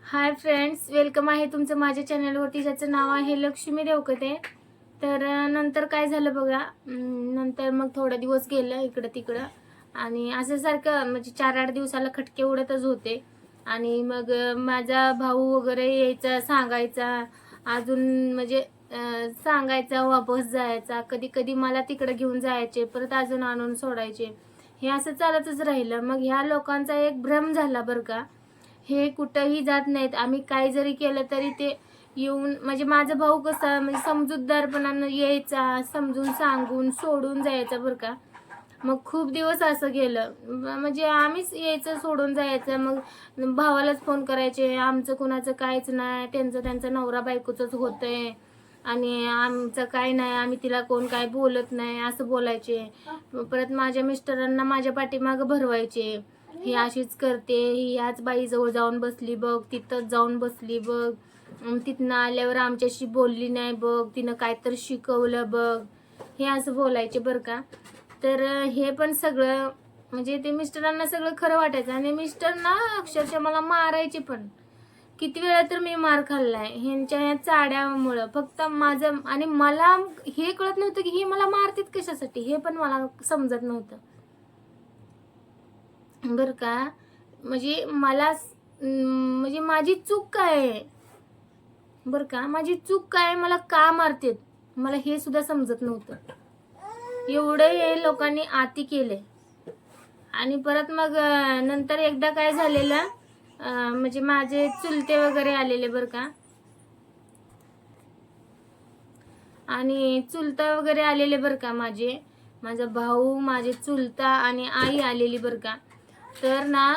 Hi friends, welcome आहे तुमचं माझ्या चॅनलवरती, ज्याचं नाव आहे लक्ष्मी देवकते. तर नंतर काय झालं बघा, नंतर मग थोडा दिवस गेलं इकडं तिकडं आणि असं सारखं म्हणजे 4-8 दिवसाला खटके उडतच होते. आणि मग माझा भाऊ वगैरे यायचा, सांगायचा, अजून म्हणजे सांगायचा, वापस जायचा, कधी कधी मला तिकडं घेऊन जायचे, परत अजून आणून सोडायचे. हे असं चालतच राहिलं. मग ह्या लोकांचा एक भ्रम झाला बरं का, हे कुठंही जात नाहीत. आम्ही काय जरी केलं तरी ते येऊन म्हणजे माझा भाऊ कसा म्हणजे समजूतदारपणानं यायचा, समजून सांगून सोडून जायचा बरं का. मग खूप दिवस असं गेलं. म्हणजे आम्हीच यायचं, सोडून जायचं. मग भावालाच फोन करायचे, आमचं कुणाचं काहीच नाही, त्यांचं त्यांचं नवरा बायकोचंच होतंय आणि आमचं काय नाही, आम्ही तिला कोण काय बोलत नाही असं बोलायचे. परत माझ्या मिस्टरांना माझ्या पाठीमागं भरवायचे, ही अशीच करते, ही याच बाईजवळ जाऊन बसली बघ, तिथंच जाऊन बसली बघ, तिथनं आल्यावर आमच्याशी बोलली नाही बघ, तिनं काहीतरी शिकवलं बघ, हे असं बोलायचे बरं का. तर हे पण सगळं म्हणजे ते मिस्टरांना सगळं खरं वाटायचं आणि मिस्टर ना अक्षरशः मला मारायचे पण. किती वेळा तर मी मार खाल्लाय ह्यांच्या ह्या चाड्यामुळं. फक्त माझं आणि मला हे कळत नव्हतं की हे मला मारतात कशासाठी, हे पण मला समजत नव्हतं बरं का. म्हणजे मला म्हणजे माझी चूक काय आहे बरं का, माझी चूक काय, मला का मारतात मला हे सुद्धा समजत नव्हतं. एवढं हे लोकांनी आती केले. आणि परत मग नंतर एकदा काय झालेलं, म्हणजे माझे चुलते वगैरे आलेले बरं का, आणि चुलता वगैरे आलेले बरं का, माझा भाऊ, माझे चुलता आणि आई आलेली बरं का. तर ना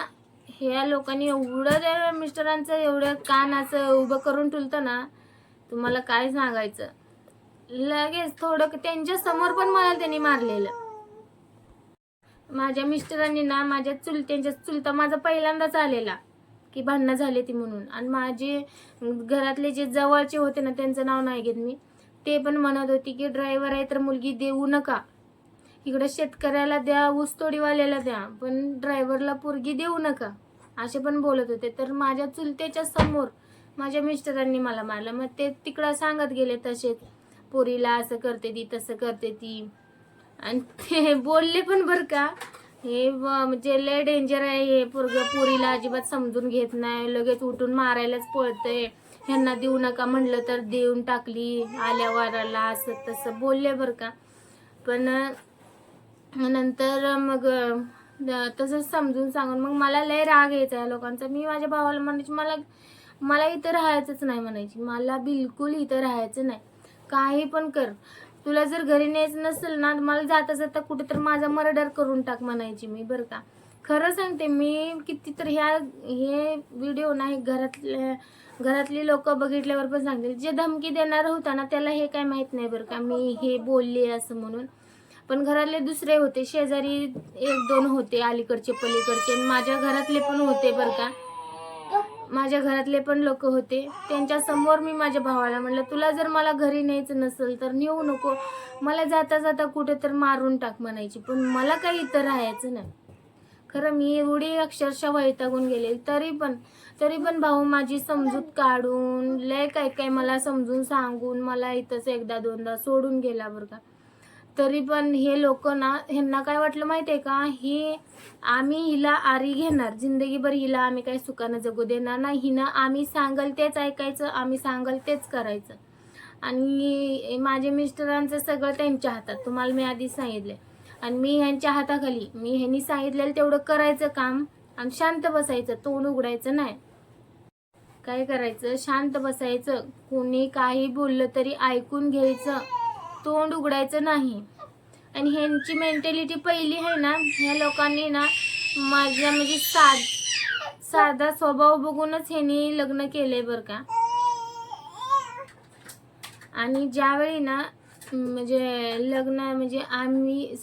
ह्या लोकांनी एवढं त्या मिस्टरांचं एवढं कान असं उभं करून ठेवलं ना, तुम्हाला काय सांगायचं. लगेच थोडं त्यांच्या समोर पण मला त्यांनी मारलेलं. माझ्या मिस्टरांनी ना माझ्या चुलत्यांच्या चुलता माझा पहिल्यांदाच आलेला की भांडणं झाले ती म्हणून. आणि माझे घरातले जे जवळचे होते ना, त्यांचं नाव नाही घेत मी, ते पण म्हणत होती की ड्रायव्हर आहे तर मुलगी देऊ नका, इकडे शेतकऱ्याला द्या, ऊसतोडीवाल्याला द्या, पण ड्रायव्हरला पोरगी देऊ नका, असे पण बोलत होते. तर माझ्या चुलत्याच्या समोर माझ्या मिस्टरांनी मला मारलं. मग ते तिकडं सांगत गेले तसेच, पोरीला असं करते ती, तसं करते ती. आणि ते बोलले पण बरं का, हे म्हणजे लय डेंजर आहे हे पोरगं, पोरीला अजिबात समजून घेत नाही, लगेच उठून मारायलाच पळतंय, ह्यांना देऊ नका म्हणलं तर देऊन टाकली आल्या वाराला, असं तसं बोलले बरं का. पण नंतर मग तसंच समजून सांगून मग मला लय राग यायचा या लोकांचा. मी माझ्या भावाला म्हणायची, मला मला इथं राहायचंच नाही म्हणायची, मला बिलकुल इथं राहायचं नाही, काही पण कर, तुला जर घरी न्यायचं नसेल ना, मला जाता जाता कुठे तर माझा मर्डर करून टाक म्हणायची मी बरं का. खरं सांगते मी, किती तर हे व्हिडिओ नाही घरातली लोक बघितल्यावर पण सांगतील, जे धमकी देणार होता ना त्याला हे काय माहित नाही बरं का मी हे बोलले असं म्हणून. पण घरातले दुसरे होते, शेजारी 1-2 होते, अलीकडचे पलीकडचे, आणि माझ्या घरातले पण होते बरं का. माझ्या घरातले पण लोक होते, त्यांच्या समोर मी माझ्या भावाला म्हणलं, तुला जर मला घरी न्यायचं नसेल तर नेऊ नको, मला जाता जाता कुठे तर मारून टाक म्हणायची, पण मला काही इथं राहायचं नाही. खरं मी एवढी अक्षरशः वैतागून गेले. तरी पण भाऊ माझी समजूत काढून लय काय काय मला समजून सांगून मला इथंच 1-2दा सोडून गेला बरं का. तरी पण हे लोक ना, ह्यांना काय वाटलं माहितीये का, ही आम्ही हिला आरी घेणार जिंदगीभर, हिला आम्ही काही सुखानं जगू देणार नाही, हिनं आम्ही सांगल तेच ऐकायचं, आम्ही सांगल तेच करायचं. आणि माझे मिस्टरांचं सगळं त्यांच्या हातात, तुम्हाला मी आधीच सांगितले. आणि मी ह्यांच्या हाताखाली, मी ह्यांनी सांगितलेलं तेवढं करायचं काम आणि शांत बसायचं, तोंड उघडायचं नाही. काय करायचं, शांत बसायचं, कोणी काही बोललं तरी ऐकून घ्यायचं, तोंड उघडायचं नाही. आणि ह्यांची मेंटॅलिटी पहिली आहे ना, ह्या लोकांनी ना माझ्या म्हणजे साधा स्वभाव बघूनच ह्यांनी लग्न केलंय बरं का. आणि ज्यावेळी ना म्हणजे लग्न म्हणजे आम्ही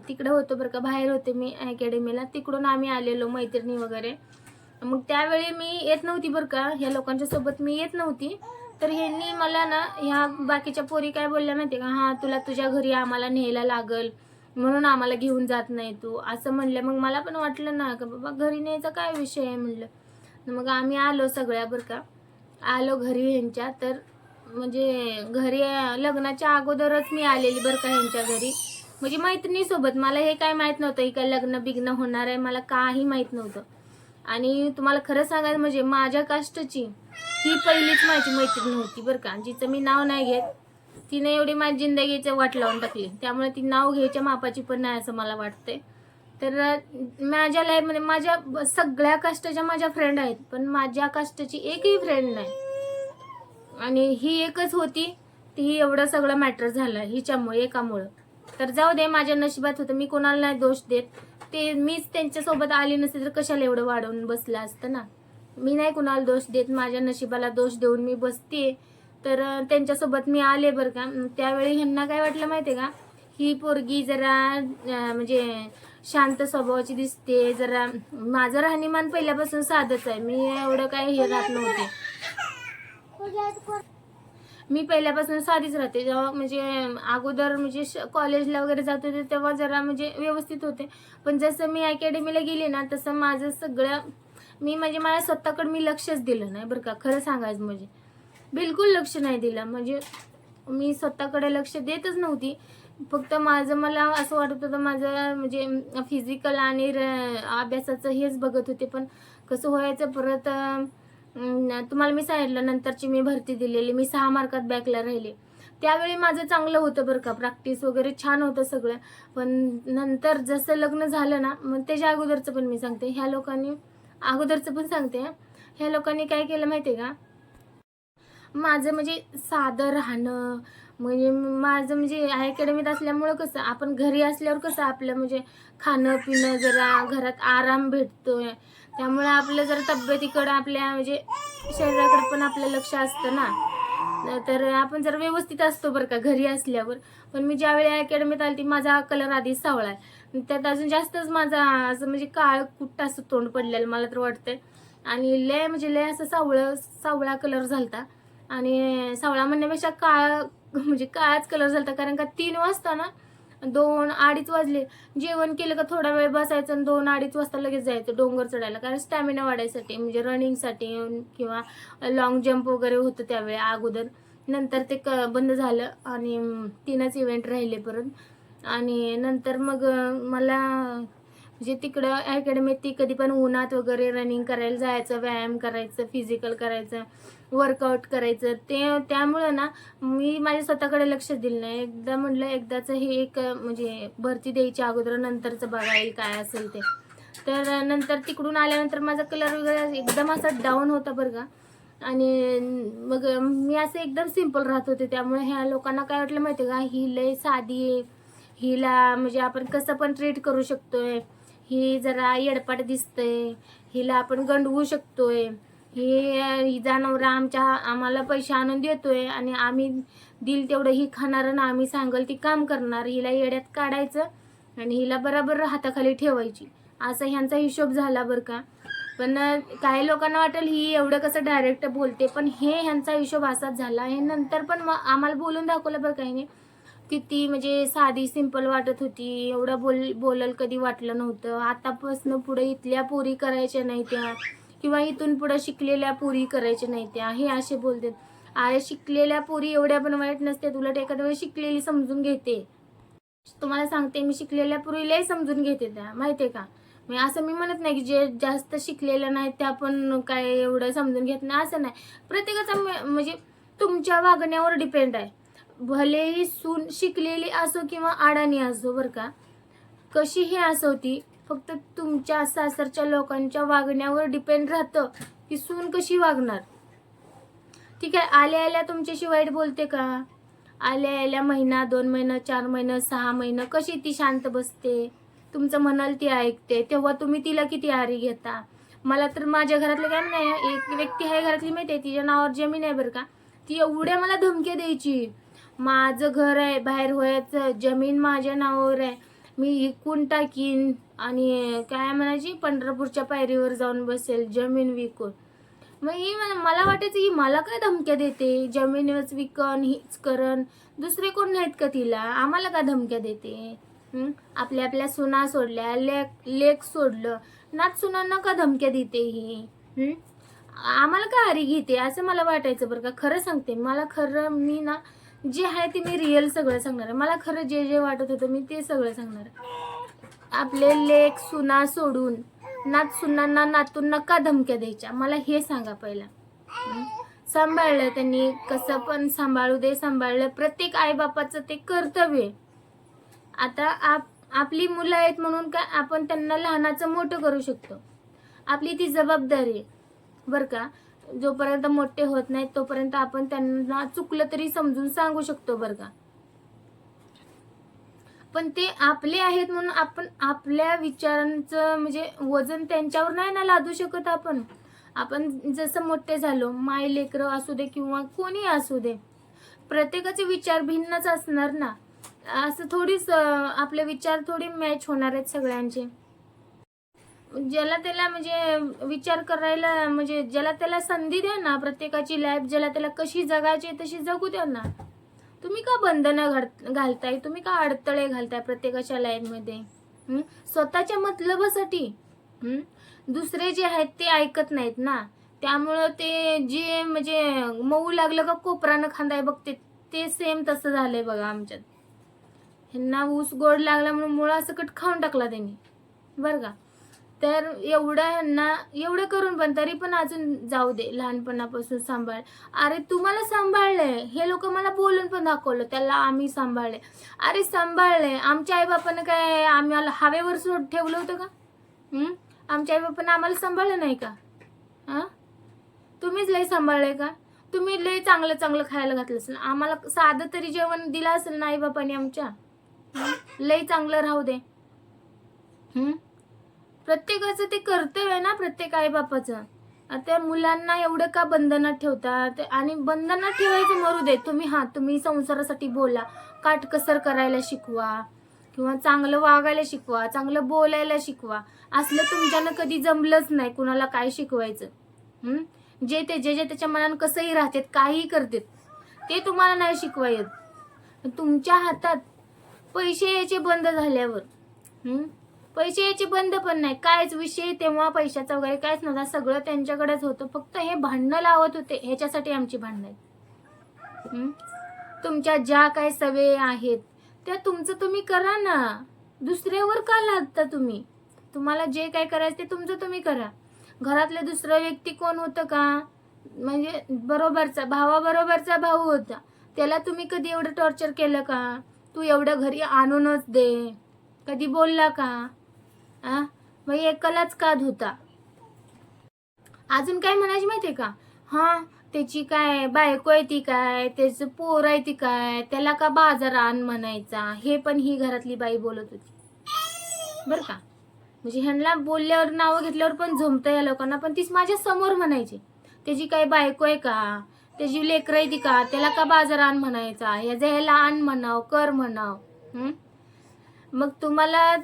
तिकडे होतो बरं का, बाहेर होते मी अकॅडमीला, तिकडून आम्ही आलेलो मैत्रिणी वगैरे. मग त्यावेळी मी येत नव्हती बरं का, ह्या लोकांच्या सोबत मी येत नव्हती. तर ह्यांनी मला ना, ह्या बाकीच्या पोरी काय बोलल्या माहिती का, हां तुला तुझ्या घरी आम्हाला न्यायला लागल म्हणून आम्हाला घेऊन जात नाही तू, असं म्हणलं. मग मला पण वाटलं ना का बाबा घरी न्यायचा काय विषय आहे म्हणलं. मग आम्ही आलो सगळ्या बरं का, आलो घरी ह्यांच्या. तर म्हणजे घरी लग्नाच्या अगोदरच मी आलेली बरं का ह्यांच्या घरी, म्हणजे मैत्रिणीसोबत. मला हे काय माहीत नव्हतं ही काय लग्न बिग्न होणार आहे, मला काही माहीत नव्हतं. आणि तुम्हाला खरं सांगायचं म्हणजे माझ्या कास्टची ही पहिलीच माझी मैत्रीण होती बरं का, जिचं मी नाव नाही घेत. तिने एवढी माझी जिंदगीचं वाट लावून टाकली, त्यामुळे ती नाव घ्यायच्या मापाची पण नाही असं मला वाटतंय. तर माझ्या लाईफमध्ये माझ्या सगळ्या कास्टच्या माझ्या फ्रेंड आहेत, पण माझ्या कास्टची एकही फ्रेंड नाही. आणि ही एकच होती, ती एवढं सगळं मॅटर झालं हिच्यामुळे, एकामुळं. तर जाऊ दे, माझ्या नशिबात होतं, मी कोणाला नाही दोष देत. ते मीच त्यांच्यासोबत आली नसते तर कशाला एवढं वाढवून बसलं असतं ना. मी नाही कुणाला दोष देत, माझ्या नशिबाला दोष देऊन मी बसते. तर त्यांच्यासोबत मी आले बरं का. त्यावेळी ह्यांना काय वाटलं माहिती आहे का, ही पोरगी जरा म्हणजे शांत स्वभावाची दिसते जरा. माझं राहणीमान पहिल्यापासून साधंच आहे, मी एवढं काय हे राहत नव्हते. मी पहिल्यापासून साधीच राहते. जेव्हा म्हणजे अगोदर म्हणजे कॉलेजला वगैरे जात होते तेव्हा जरा म्हणजे व्यवस्थित होते, पण जसं मी अकॅडमीला गेले ना तसं माझं सगळं म्हणजे माझ्या स्वतःकडे मी लक्षच दिलं नाही बरं का. खरं सांगायचं म्हणजे बिलकुल लक्ष नाही दिलं, म्हणजे मी स्वतःकडे लक्ष देतच नव्हती. फक्त मला असं वाटत होतं माझं म्हणजे फिजिकल आणि अभ्यासाचं हेच बघत होते. पण कसं व्हायचं परत, तुम्हाला मी सांगितलं नंतरची मी भरती दिलेली, मी 6 मार्कात बॅकला राहिले. त्यावेळी माझं चांगलं होतं बरं का, प्रॅक्टिस वगैरे छान होतं सगळं. पण नंतर जसं लग्न झालं ना, मग त्याच्या अगोदरचं पण मी सांगते, ह्या लोकांनी अगोदरचं पण सांगते, ह्या लोकांनी काय केलं माहिती आहे का, माझं म्हणजे साधं राहणं. म्हणजे माझं म्हणजे अकॅडमीत असल्यामुळं कसं, आपण घरी असल्यावर कसं आपलं म्हणजे खाणं पिणं जरा घरात आराम भेटतोय, त्यामुळे आपलं जरा तब्येतीकडं आपल्या म्हणजे शरीराकडे पण आपलं लक्ष असतं ना. तर आपण जरा व्यवस्थित असतो बरं का घरी असल्यावर. पण मी ज्यावेळी अकॅडमीत आली ती माझा कलर आधीच सावळा आहे, त्यात अजून जास्तच माझा असं म्हणजे काळ कुट्ट असं तोंड पडलेलं मला तर वाटतंय. आणि लय म्हणजे लय असं सावळा कलर झालता. आणि सावळा म्हणण्यापेक्षा काळा म्हणजे काळाच कलर झालता, कारण का 3 वाजता ना 2-2:30 वाजले, जेवण केलं का थोडा वेळ बसायचं आणि 2-2:30 वाजता लगेच जायचं डोंगर चढायला, कारण स्टॅमिना वाढायसाठी म्हणजे रनिंगसाठी किंवा लॉंग जम्प वगैरे होतं त्यावेळी अगोदर. नंतर ते बंद झालं आणि 3च इव्हेंट राहिले परत. आणि नंतर मग मला म्हणजे तिकडं अकॅडमीत ती कधी पण उन्हात वगैरे रनिंग करायला जायचं, व्यायाम करायचं, फिजिकल करायचं, वर्कआउट करायचं. त्यामुळं ना मी माझ्या स्वतःकडे लक्ष दिलं नाही. एकदा म्हटलं एकदाचं हे एक म्हणजे भरती द्यायच्या अगोदर नंतरचं बघायला काय असेल ते. तर नंतर तिकडून आल्यानंतर माझा कलर वगैरे एकदम असा डाऊन होता बरं का. आणि मग मी असं एकदम सिम्पल राहत होते, त्यामुळे ह्या लोकांना काय वाटलं माहिती आहे का, ही लय साधी आहे, हिला म्हणजे आपण कसं पण ट्रीट करू शकतोय, ही जरा येडपाट दिसतंय, हिला आपण गंडवू शकतोय, हिचा नवरा आम्हाला पैसे आणून देतोय आणि आम्ही दिल तेवढं ही खाणार ना, आम्ही सांगल ती काम करणार, हिला येड्यात काढायचं आणि हिला बरोबर हाताखाली ठेवायची, असं ह्यांचा हिशोब झाला बरं का. पण काही लोकांना वाटेल ही एवढं कसं डायरेक्ट बोलते, पण ह्यांचा हिशोब असाच झाला. हे नंतर पण आम्हाला बोलून दाखवलं बरं काही नाही, किती म्हणजे साधी सिंपल वाटत होती, एवढं बोलल कधी वाटलं नव्हतं. आतापासून पुढे इथल्या पोरी करायच्या नाही त्या, किंवा इथून पुढे शिकलेल्या पोरी करायच्या नाही त्या, हे असे बोलतात. अरे शिकलेल्या पोरी एवढ्या पण वाईट नसते, उलट एखाद्या वेळी शिकलेली समजून घेते. तुम्हाला सांगते, मी शिकलेल्या पोरीलाही समजून घेते त्या, माहितीये का. मी असं म्हणत नाही की जे जास्त शिकलेल्या नाहीत त्या पण काय एवढं समजून घेत नाही, असं नाही. प्रत्येकाचा म्हणजे तुमच्या वागण्यावर डिपेंड आहे. भलेही सून शिकलेली असो किंवा अडाणी असो बरं का, कशीही असो ती, फक्त तुमच्या सासरच्या लोकांच्या वागण्यावर डिपेंड राहतं की सून कशी वागणार. ठीक आहे, आल्या तुमच्याशी वाईट बोलते का, आल्या महिना 2 महिना 4 महिना 6 महिना कशी ती शांत बसते, तुमचं म्हणाल ती ऐकते, तेव्हा तुम्ही तिला किती आरी घेता. मला तर माझ्या घरातलं काय नाही, एक व्यक्ती आहे घरातली माहिती आहे, तिच्या नावावर जमीन आहे बरं का, ती एवढ्या मला धमक्या द्यायची, माझं घर आहे बाहेर व्हायचं, जमीन माझ्या नावावर आहे, मी विकून टाकीन आणि काय म्हणायची पंढरपूरच्या पायरीवर जाऊन बसेल जमीन विकून. मग ही मला वाटायचं ही मला काय धमक्या देते, जमीनच विकन हीच करण, दुसरे कोण नाहीत का तिला, आम्हाला का धमक्या देते. आपल्या सुना सोडल्या, लेक सोडलं, नात सुनांना का धमक्या देते ही. आम्हाला का हरी घेते असं मला वाटायचं बरं का. खरं सांगते, मला खरं मी ना जे आहे ते मी रिअल सगळं सांगणार आहे. मला खरं जे जे वाटत होतं मी ते सगळं सांगणार आहे. आपले लेक सुना सोडून नात सुनांना नातूंना का धमक्या द्यायच्या, मला हे सांगा पहिला. सांभाळलं त्यांनी, कसं पण सांभाळू दे, सांभाळलं. प्रत्येक आईबापाचं ते कर्तव्य आहे. आता आपली मुलं आहेत म्हणून काय आपण त्यांना लहानाचं मोठं करू शकतो, आपली ती जबाबदारी आहे बरं का. जोपर्यंत मोठे होत नाहीत तोपर्यंत आपण त्यांना चुकलं तरी समजून सांगू शकतो बरं का. पण ते आपले आहेत म्हणून आपण आपल्या विचारांचं म्हणजे वजन त्यांच्यावर नाही ना लादू शकत आपण. आपण जसं मोठे झालो, माय लेकरं असू दे किंवा कोणी असू दे, प्रत्येकाचे विचार भिन्नच असणार ना. असं थोडीच आपले विचार थोडी मॅच होणार आहेत सगळ्यांचे. ज्याला त्याला म्हणजे विचार करायला म्हणजे ज्याला त्याला संधी द्या ना. प्रत्येकाची लाईफ ज्याला त्याला कशी जगायची तशी जगू द्या ना. तुम्ही का बंधनं घालताय, तुम्ही का अडथळे घालताय प्रत्येकाच्या लाईफमध्ये स्वतःच्या मतलबासाठी. दुसरे जे आहेत ते ऐकत नाहीत ना, त्यामुळं ते जे म्हणजे मऊ लागलं का कोपरानं खांदाय बघते, ते सेम तसं झालंय बघा आमच्यात. ह्यांना ऊस गोड लागला म्हणून मुळा सकट खाऊन टाकला त्यांनी बरं का. तर एवढं करून पण तरी पण अजून जाऊ दे, लहानपणापासून सांभाळ. अरे तुम्हाला सांभाळलंय, हे लोक मला बोलून पण दाखवलं त्याला आम्ही सांभाळले. अरे सांभाळलंय, आमच्या आईबापानं काय आम्हाला हवेवर ठेवलं होतं का? आमच्या आईबापानं आम्हाला सांभाळलं नाही का? तुम्हीच लय सांभाळलंय का? तुम्ही लय चांगलं चांगलं खायला घातलं असेल, आम्हाला साधं तरी जेवण दिलं असेल ना आईबापाने आमच्या. लय चांगलं राहू दे. प्रत्येकाचं ते कर्तव्य आहे ना, प्रत्येक आईबापाचं. त्या मुलांना एवढं का बंधनात ठेवतात? आणि बंधनात ठेवायचं मरू दे. तुम्ही संसारासाठी बोला, काटकसर करायला शिकवा किंवा चांगलं वागायला शिकवा, चांगलं बोलायला शिकवा. असलं तुमच्यानं कधी जमलंच नाही कुणाला काय शिकवायचं. जे त्याच्या मनानं कसंही राहतात, काहीही करतात, ते तुम्हाला नाही शिकवायत. तुमच्या हातात पैसे यायचे बंद झाल्यावर पैसे यायचे बंद पण नाही, कायच विषय तेव्हा पैशाचा वगैरे कायच नव्हता, सगळं त्यांच्याकडेच होतं. फक्त हे भांडणं लावत होते, ह्याच्यासाठी आमची भांडणं आहेत. तुमच्या ज्या काय सवयी आहेत त्या तुमचं तुम्ही करा ना, दुसऱ्यावर का लादता तुम्ही? तुम्हाला जे काय करायचं ते तुमचं तुम्ही करा. घरातले दुसरा व्यक्ती कोण होतं का? म्हणजे भावाबरोबरचा भाऊ होता, त्याला तुम्ही कधी एवढं टॉर्चर केलं का? तू एवढं घरी आणूनच दे, कधी बोलला का? मग एकलाच का धुता? अजून काय म्हणायची माहितीये का? त्याची काय बायको आहे ती काय, त्याचं पोर आहे ती काय, त्याला का बाजार आण म्हणायचा. हे पण ही घरातली बाई बोलत होती बर का. म्हणजे ह्यांना बोलल्यावर नावं घेतल्यावर पण जमतं या लोकांना, पण तीच माझ्या समोर म्हणायची त्याची काय बायको आहे का, त्याची लेकरं आहे ती का, त्याला का बाजार आण म्हणायचा, ह्याला आण म्हणाव, कर म्हणाव. मग तुम्हाला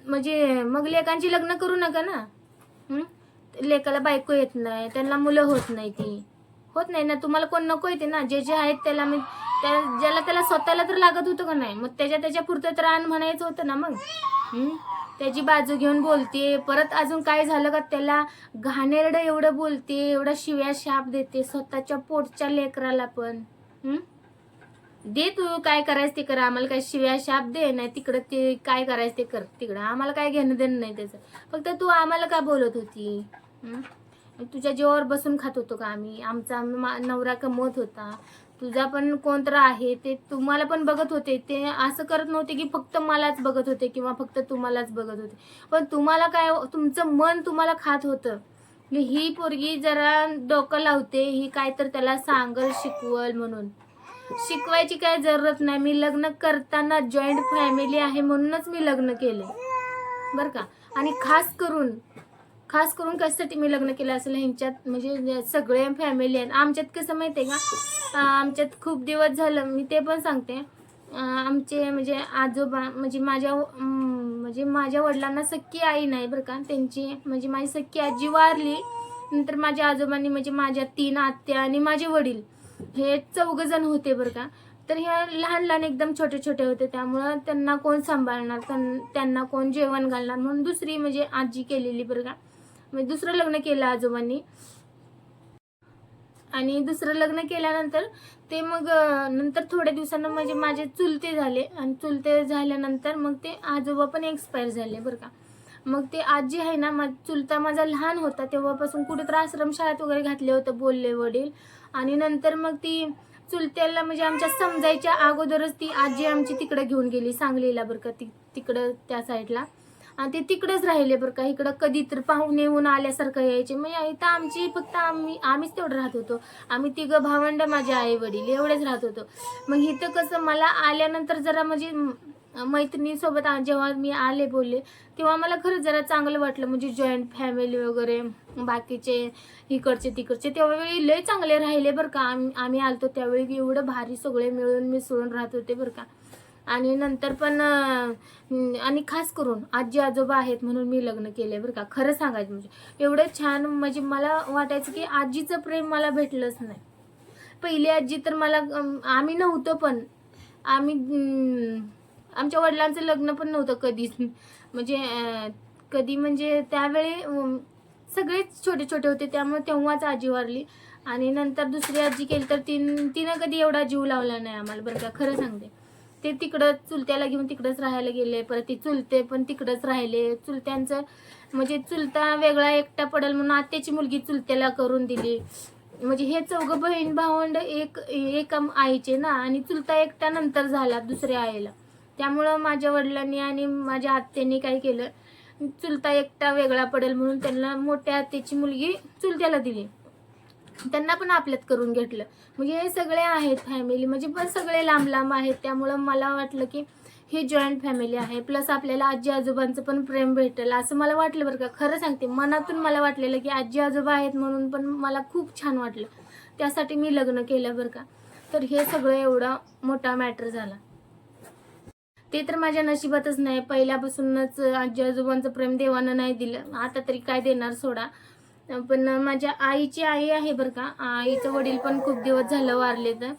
म्हणजे मग लेकांची लग्न करू नका ना. लेकाला बायको येत नाही, त्यांना मुलं होत नाही ना. तुम्हाला कोण नको येते ना. जे आहेत त्याला ज्याला त्याला स्वतःला तर लागत होतं का नाही, मग त्याच्या पुरतं तर आण म्हणायचं होतं ना. मग त्याची बाजू घेऊन बोलते, परत अजून काय झालं का त्याला घाणेरडं एवढं बोलते, एवढा शिव्या शाप देते स्वतःच्या पोटच्या लेकराला पण. दे तू काय करायचं ते कर, आम्हाला काय शिव्या शाप दे नाही, तिकडं ते काय करायचं ते कर तिकडं, आम्हाला काय घेणं देणं नाही त्याचं. फक्त तू आम्हाला का बोलत होती? तुझ्या जीवावर बसून खात होतो का आम्ही? आमचा नवरा कमवत होता, तुझा पण कोणतरी आहे ते तुम्हाला पण बघत होते. ते असं करत नव्हते की फक्त मलाच बघत होते किंवा फक्त तुम्हालाच बघत होते, पण तुम्हाला काय तुमचं मन तुम्हाला खात होतं. ही पोरगी जरा डोकं लावते, ही काय तर त्याला सांगल शिकवल म्हणून. शिकवायची काय जरूरत नाही. मी लग्न करताना जॉईंट फॅमिली आहे म्हणूनच मी लग्न केले बरं का. आणि खास करून कशासाठी मी लग्न केलं असेल, ह्यांच्यात म्हणजे सगळे फॅमिली आहेत. आमच्यात कसं माहिती आहे का, आमच्यात खूप दिवस झालं मी ते पण सांगते. आमचे म्हणजे आजोबा म्हणजे माझ्या वडिलांना सख्खी आई नाही बरं का. त्यांची म्हणजे माझी सख्खी आजी वारली, नंतर माझ्या आजोबांनी म्हणजे माझ्या 3 आत्या आणि माझे वडील हे 4 जण होते बरं का. तर ह्या लहान एकदम छोटे होते, त्यामुळं त्यांना कोण सांभाळणार, त्यांना कोण जेवण घालणार म्हणून दुसरी म्हणजे आजी केलेली बरं का. म्हणजे दुसरं लग्न केलं आजोबांनी. आणि दुसरं लग्न केल्यानंतर ते मग नंतर थोड्या दिवसांना म्हणजे माझे चुलते झाले आणि चुलते झाल्यानंतर मग ते आजोबा पण एक्सपायर झाले बरं का. मग ते आजी आहे ना, चुलता माझा लहान होता तेव्हापासून कुठेतरी आश्रमशाळेत वगैरे घातले होतं बोलले वडील. आणि नंतर मग ती चुलत्याला म्हणजे आमच्या समजायच्या अगोदरच ती आजी आमची तिकडे घेऊन गेली सांगलीला बरं का. तिकडं त्या साईडला आणि ते तिकडंच राहिले बरं का. इकडं कधी तर पाहुणे येऊन आल्यासारखं यायचे. म्हणजे इथं आमची फक्त आम्हीच तेवढं राहत होतो. आम्ही 3 भावंड, माझे आई वडील एवढेच राहत होतो. मग इथं कसं मला आल्यानंतर जरा म्हणजे मैत्रिणीसोबत जेव्हा मी आले बोलले तेव्हा मला खरंच जरा चांगलं वाटलं. म्हणजे जॉईंट फॅमिली वगैरे बाकीचे इकडचे तिकडचे त्यावेळी लय चांगले राहिले बरं का. आम्ही आलतो त्यावेळी एवढं भारी सगळे मिळून मिसळून राहत होते बरं का. आणि नंतर पण आणि खास करून आजी आजोबा आहेत म्हणून मी लग्न केले बरं का. खरं सांगायचं म्हणजे एवढं छान म्हणजे मला वाटायचं की आजीचं प्रेम मला भेटलंच नाही. पहिली आजी तर मला आम्ही नव्हतो पण आमच्या वडिलांचं लग्न पण नव्हतं कधीच. म्हणजे कधी म्हणजे त्यावेळी सगळेच छोटे छोटे होते त्यामुळे तेव्हाच आजी वारली. आणि नंतर दुसरी आजी केली तर तिनं कधी एवढा जीव लावला नाही आम्हाला बरं का. खरं सांगते ते तिकडं चुलत्याला घेऊन तिकडंच राहायला गेले. परत ती चुलते पण तिकडंच राहिले. चुलत्यांचं म्हणजे चुलता वेगळा एकटा पडेल म्हणून आत्याची मुलगी चुलत्याला करून दिली. म्हणजे हे 4 बहीण भावंड एका आईचे ना. आणि चुलता एकटा नंतर झाला दुसऱ्या आईला. त्यामुळं माझ्या वडिलांनी आणि माझ्या आत्याने काय केलं, चुलता एकटा वेगळा पडेल म्हणून त्यांना मोठ्या आत्याची मुलगी चुलत्याला दिली. त्यांना पण आपल्यात करून घेतलं. म्हणजे हे सगळे आहेत फॅमिली म्हणजे पण सगळे लांब लांब आहेत. त्यामुळं मला वाटलं की ही जॉईंट फॅमिली आहे. प्लस आपल्याला आजी आजोबांचं पण प्रेम भेटेल असं मला वाटलं बरं का. खरं सांगते मनातून मला वाटलेलं की आजी आजोबा आहेत म्हणून पण मला खूप छान वाटलं. त्यासाठी मी लग्न केलं बरं का. तर हे सगळं एवढा मोठा मॅटर झाला. ते तर माझ्या नशिबातच नाही. पहिल्यापासूनच आजी आजोबांचं प्रेम देवानं नाही दिलं. आता तरी काय देणार सोडा. पण माझ्या आईची आई आहे बरं का. आईचं वडील पण खूप दिवस झालं वारले तर.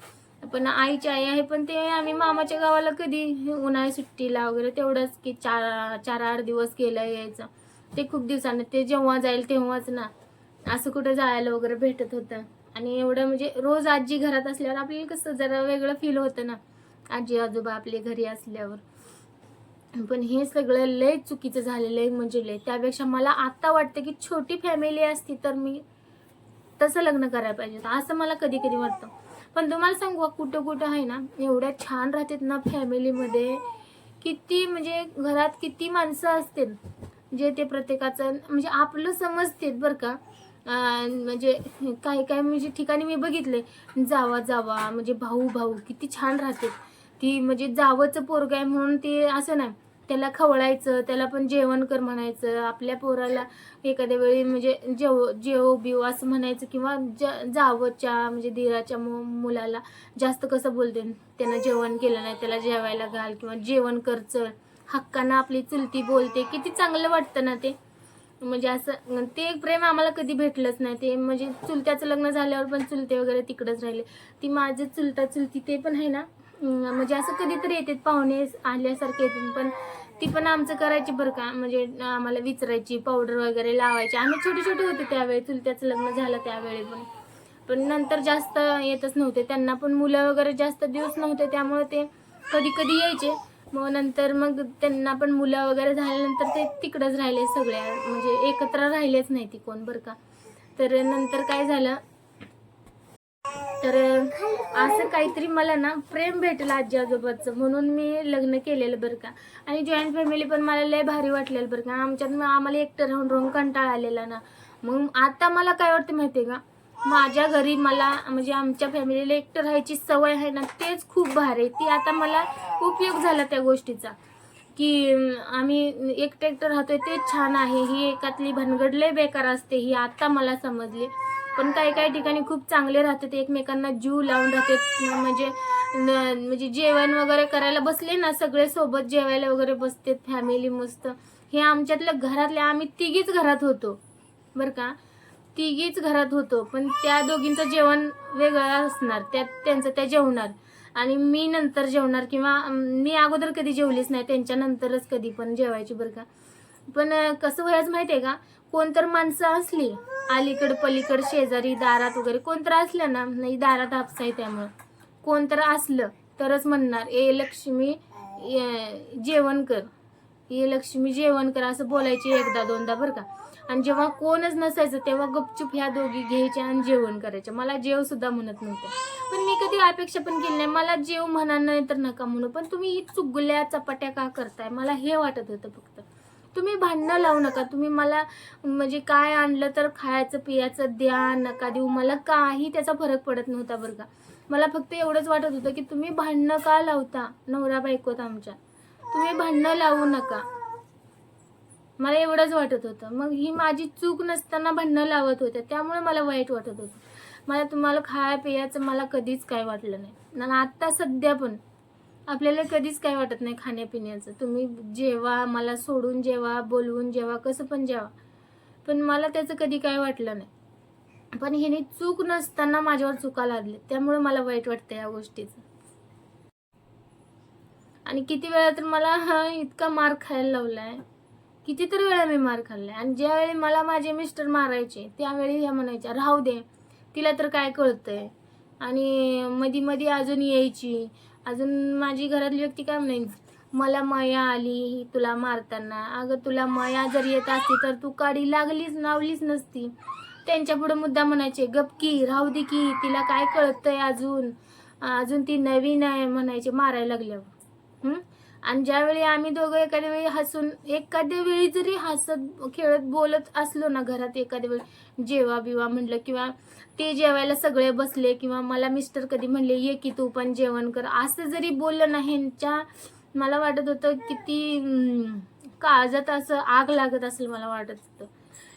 पण आईची आई आहे पण ते आम्ही मामाच्या गावाला कधी उन्हाळी सुट्टीला वगैरे तेवढंच की 4-8 दिवस गेलं यायचं. ते खूप दिवसानं ते जेव्हा जाईल तेव्हाच ना. असं कुठं जायला वगैरे भेटत होतं. आणि एवढं म्हणजे रोज आजी घरात असल्यावर आपल्याला कसं जरा वेगळं फील होतं ना आजी आजोबा आपले घरी असल्यावर. पण हे सगळं लय चुकीचं झालेलं आहे म्हणजे लय. त्यापेक्षा मला आता वाटतं की छोटी फॅमिली असती तर मी तसं लग्न करायला पाहिजे होतं असं मला कधी कधी वाटतं. पण तुम्हाला सांगू कुठं कुठं आहे ना एवढ्या छान राहतात ना फॅमिलीमध्ये. किती म्हणजे घरात किती माणसं असतील जे ते प्रत्येकाचं म्हणजे आपलं समजतात बरं का. म्हणजे काही काही म्हणजे ठिकाणी मी बघितले जावा म्हणजे भाऊ भाऊ किती छान राहतात. ती म्हणजे जावचं पोरग आहे म्हणून ते असं नाही त्याला खवळायचं, त्याला पण जेवण कर म्हणायचं. आपल्या पोराला एखाद्या वेळी म्हणजे जेव बिव असं म्हणायचं. किंवा जावच्या म्हणजे दिराच्या मुलाला जास्त कसं बोलते त्यांना जेवण केलं नाही त्याला जेवायला घाल किंवा जेवण कर चल. हक्कानं आपली चुलती बोलते किती चांगलं वाटतं ना ते. म्हणजे असं ते प्रेम आम्हाला कधी भेटलंच नाही. ते म्हणजे चुलत्याचं लग्न झाल्यावर पण चुलते वगैरे तिकडंच राहिले. ती माझे चुलता चुलती ते पण आहे ना म्हणजे असं कधीतरी येतात पाहुणे आल्यासारखे येतात. पण ती पण आमचं करायची बरं का. म्हणजे आम्हाला विचारायची पावडर वगैरे लावायची. आम्ही छोटे छोटे होते त्यावेळी चुलत्याचं लग्न झालं त्यावेळी पण नंतर जास्त येतच नव्हते. त्यांना पण मुलं वगैरे जास्त दिवस नव्हते त्यामुळे ते कधी कधी यायचे. मग नंतर मग त्यांना पण मुलं वगैरे झाल्यानंतर ते तिकडंच राहिले सगळ्या म्हणजे एकत्र राहिलेच नाही ती कोण बरं का. तर नंतर काय झालं तर असं काहीतरी मला ना प्रेम भेटलं आजी आजोबाचं म्हणून मी लग्न केलेलं बरं का. आणि जॉईंट फॅमिली पण मला लय भारी वाटलेलं बरं का. आमच्यात आम्हाला एकटं राहून राहून कंटाळा आलेला ना. मग आता मला काय वाटतं माहिती आहे का माझ्या घरी मला म्हणजे आमच्या फॅमिलीला एकटं राहायची सवय आहे ना तेच खूप भारी. ती आता मला उपयोग झाला त्या गोष्टीचा की आम्ही एकटं राहतोय तेच छान आहे. ही एकातली भानगड लय बेकार असते ही आता मला समजली. पण काही काही ठिकाणी खूप चांगले राहतात एकमेकांना जीव लावून राहतात. म्हणजे जेवण वगैरे करायला बसले ना सगळे सोबत जेवायला वगैरे बसतात फॅमिली मस्त. हे आमच्यातलं घरातले आम्ही तिघीच घरात होतो बरं का. तिघीच घरात होतो पण त्या दोघींचं जेवण वेगळं असणार. त्यांचं त्या जेवणार आणि मी नंतर जेवणार किंवा मी अगोदर कधी जेवलीच नाही त्यांच्या नंतरच कधी पण जेवायची बरं का. पण कसं व्हायचं माहिती आहे का, कोणतर माणसं असली अलीकड पलीकड शेजारी दारात वगैरे कोणतर असलं ना, नाही दारात हापसा आहे त्यामुळं कोणतर असलं तरच म्हणणार ए लक्ष्मी जेवण कर, ये लक्ष्मी जेवण कर असं बोलायची एकदा दोनदा बरं का. आणि जेव्हा कोणच नसायचं तेव्हा गपचूप ह्या दोघी घ्यायच्या आणि जेवण करायच्या. मला जेव सुद्धा म्हणत नव्हते, पण मी कधी अपेक्षा पण केली नाही. मला जेव म्हणा नाही तर नका म्हणू, पण तुम्ही ही चुगल्या चपाट्या का करताय मला हे वाटत होतं. फक्त तुम्ही भांडणं लावू नका. तुम्ही मला म्हणजे काय आणलं तर खायचं पियाचं द्या, नका देऊ, मला काही त्याचा फरक पडत नव्हता बरं का. मला फक्त एवढंच वाटत होतं की तुम्ही भांडणं का लावता नवरा बायकोत आमच्या, तुम्ही भांडणं लावू नका. मला एवढंच वाटत होतं. मग ही माझी चूक नसताना भांडणं लावत होत्या, त्यामुळे मला वाईट वाटत होतं. मला तुम्हाला खाया पियाचं मला कधीच काय वाटलं नाही. आणि आत्ता सध्या पण आपल्याला कधीच काय वाटत नाही खाण्यापिण्याचं. तुम्ही जेवा, मला सोडून जेवा, बोलवून जेवा, कसं पण जेवा, पण मला त्याचं कधी काय वाटलं नाही. पण हिने चूक नसताना माझ्यावर चुका लादल्या, त्यामुळे मला वाईट वाटतं या गोष्टीचं. आणि किती वेळा तर मला इतका मार खायला लावलाय, कितीतरी वेळा मी मार खाल्लाय. आणि ज्यावेळी मला माझे मिस्टर मारायचे त्यावेळी ह्या म्हणायच्या राहू दे, तिला तर काय कळतंय. आणि मधी मधी अजून यायची. अजून माझी घरातली व्यक्ती काय म्हणायची, मला माया आली तुला मारताना. अगं तुला माया जर येत असती तर तू काडी लावलीच नसती. त्यांच्या पुढे मुद्दा म्हणायचे गपकी राहू दे की, तिला काय कळतंय, अजून ती नवीन आहे म्हणायचे मारायला लागल्यावर. आणि ज्यावेळी आम्ही दोघं एखाद्या वेळी जरी हसत खेळत बोलत असलो ना घरात, एखाद्या वेळी जेवा बिवा म्हणलं किंवा ते जेवायला सगळे बसले किंवा मला मिस्टर कधी म्हणले ये की तू पण जेवण कर, असं जरी बोललं ना ह्यांच्या, मला वाटत होतं किती काळजात असं आग लागत असेल मला वाटत होतं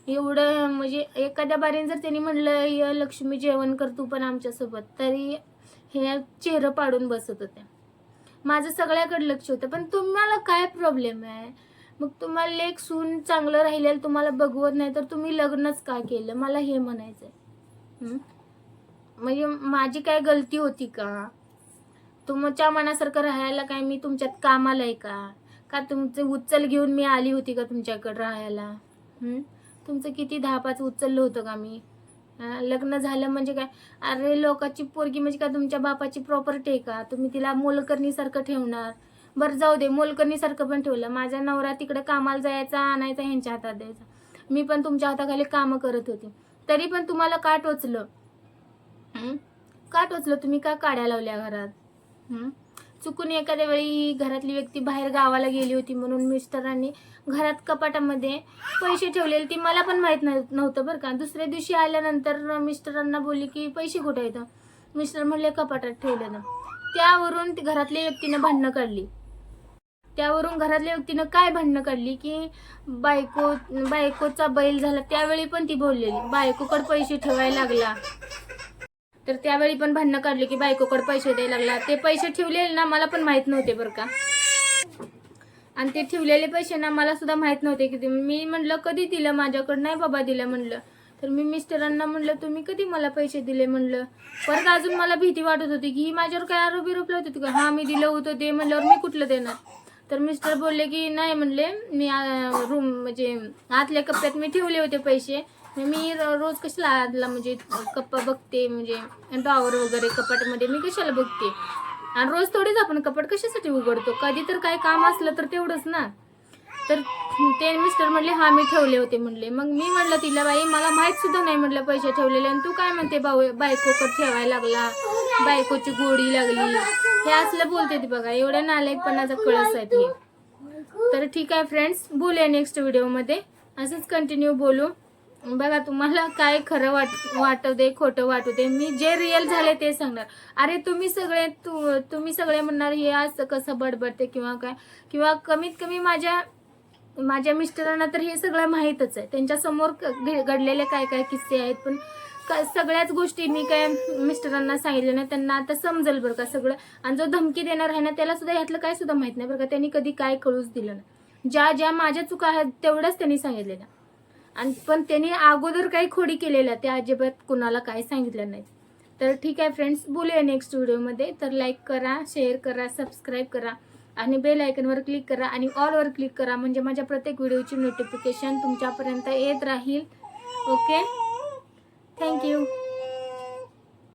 एवढं. म्हणजे एखाद्या बारीने जर त्यांनी म्हणलं ये लक्ष्मी जेवण कर तू पण आमच्यासोबत, तरी हे चेहरं पाडून बसत होत्या. माझं सगळ्याकडे लक्ष होतं. पण तुम्हाला काय प्रॉब्लेम आहे, मग तुम्हाला लेक सून चांगलं राहिलेलं तुम्हाला बघवत नाही तर तुम्ही लग्नच का केलं, मला हे म्हणायचंय. म्हणजे माझी काय गलती होती का, तुमच्या मनासारखं राहायला काय मी तुमच्यात कामाला आहे का तुमचे उचल घेऊन मी आली होती का तुमच्याकडे राहायला. तुमचं किती 10-5 उचललं होतं का मी. लग्न झालं म्हणजे काय, अरे लोकांची पोरगी म्हणजे काय तुमच्या बापाची प्रॉपर्टी आहे का, तुम्ही तिला मोलकरणीसारखं ठेवणार. बरं जाऊ दे, मोलकरणीसारखं पण ठेवलं, माझा नवरा तिकडे कामाला जायचा आणायचा ह्यांच्या हातात द्यायचा, मी पण तुमच्या हाताखाली कामं करत होती, तरी पण तुम्हाला का टोचलं. का टोचलं तुम्ही, का काड्या लावल्या घरात. चुकून एखाद्या वेळी घरातली व्यक्ती बाहेर गावाला गेली होती म्हणून मिस्टरांनी घरात कपाटामध्ये पैसे ठेवलेले, ती मला पण माहित नव्हतं बरं का. दुसऱ्या दिवशी आल्यानंतर मिस्टरांना बोलली की पैसे कुठे आहेत, मिस्टर म्हणले कपाटात ठेवलेलं. त्यावरून घरातल्या व्यक्तीनं भांडणं काढली. त्यावरून घरातल्या व्यक्तीनं काय भांडणं काढली की बायकोचा बैल झाला, त्यावेळी पण ती बोललेली बायकोकडे पैसे ठेवायला लागला. तर त्यावेळी पण भांडणं काढली की बायकोकडे पैसे द्यायला लागला. ते पैसे ठेवलेले ना मला पण माहित नव्हते बरं का. आणि ते ठेवलेले पैसे ना मला सुद्धा माहित नव्हते की मी म्हणलं कधी दिलं, माझ्याकडं नाही बाबा दिलं म्हणलं. तर मी मिस्टरांना म्हणलं तुम्ही कधी मला पैसे दिले म्हणलं. परत अजून मला भीती वाटत होती की ही माझ्यावर काय आरोप बिरोप लावत होती का. हा मी दिलं होतं ते म्हणल्यावर मी कुठलं देणार. तर मिस्टर बोलले की नाही म्हणले, मी रूम म्हणजे आतल्या कप्प्यात मी ठेवले होते पैसे, मी रोज कशाला आतला म्हणजे कप्पा बघते, म्हणजे डॉवर वगैरे कपाटामध्ये मी कशाला बघते. आणि रोज थोडीच आपण कपाट कशासाठी उघडतो, कधी तर काय काम असलं तर तेवढंच ना. तर ते मिस्टर म्हणले हा मी ठेवले होते म्हणले. मग मी म्हणलं तिला बाई मला माहित सुद्धा नाही म्हटलं पैसे ठेवलेले, आणि तू काय म्हणते बायकोकडे ठेवायला लागला, बायकोची गोडी लागली, हे असलं बोलते ती बघा. एवढ्या नालायकपणाचा कळस आहे हे. तर ठीक आहे फ्रेंड्स, बोलूया नेक्स्ट व्हिडिओमध्ये, असंच कंटिन्यू बोलू. बघा तुम्हाला काय खरं वाटू दे खोटं वाटू दे, मी जे रिअल झाले ते सांगणार. अरे तुम्ही सगळे म्हणणार हे असं कसं बडबडते किंवा काय, किंवा कमीत कमी माझ्या मिस्टरांना तर हे सगळं माहीतच आहे. त्यांच्या समोर घडलेले काय काय किस्से आहेत, पण सगळ्याच गोष्टी मी काय मिस्टरांना सांगितलं नाही. त्यांना आता समजेल बरं का सगळं. आणि जो धमकी देणार आहे ना त्याला सुद्धा ह्यातलं काय सुद्धा माहित नाही बरं का. त्यांनी कधी काय कळूच दिलं नाही. ज्या माझ्या चुका आहेत तेवढंच त्यांनी सांगितलेलं. आणि पण त्यांनी अगोदर काही खोडी केलेल्या त्या अजिबात कुणाला काय सांगितलं नाही. तर ठीक आहे फ्रेंड्स, बोलूया नेक्स्ट व्हिडिओमध्ये. तर लाईक करा, शेअर करा, सबस्क्राईब करा. आणि बेल आयकनवर क्लिक करा आणि ऑलवर क्लिक करा, म्हणजे माझ्या प्रत्येक व्हिडिओची नोटिफिकेशन तुमच्यापर्यंत येत राहील. Okay, thank you.